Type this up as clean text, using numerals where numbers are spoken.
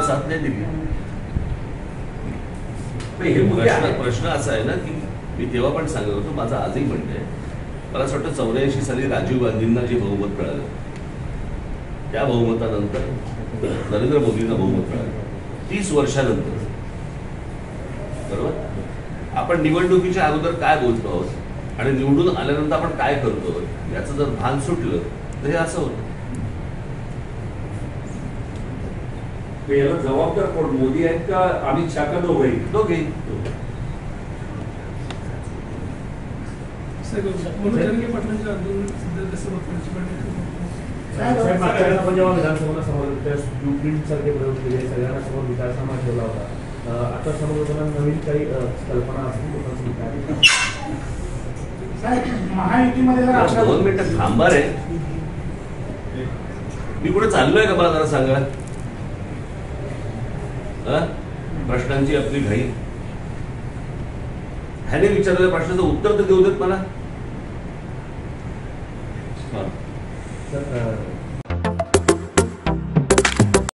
मला साथ नाही दिली. प्रश्न असा आहे ना की मी तेव्हा पण सांगत होतो, माझं आजही म्हणणं आहे, मला असं वाटतं 84 साली राजीव गांधींना जे बहुमत मिळालं त्या बहुमतानंतर नरेंद्र मोदींना बहुमत मिळालं 30 वर्षानंतर. बरोबर. आपण निवडणुकीच्या अगोदर काय बोलतो आहोत आणि निवडून आल्यानंतर आपण काय करतो याचं जर भान सुटलं तर हे असं होतं. याला जबाबदार कोण, मोदी आहेत का अमित शहा का दोघेही? दोघेही. जेव्हा विधानसभेला समोर ब्लूप्रिंट सारखे प्रयोग केले, सगळ्यांना समोर विकासामा ठेवला होता, आता समोर होताना नवीन काही कल्पना असतील महायुतीमध्ये 2 मिनिटं थांबा रे. मी कुठे चाललोय का मला जरा सांगा. प्रश्नांची आपली घाई. ह्याने विचारलेल्या प्रश्नाचं उत्तर तर देऊ देत मला. सर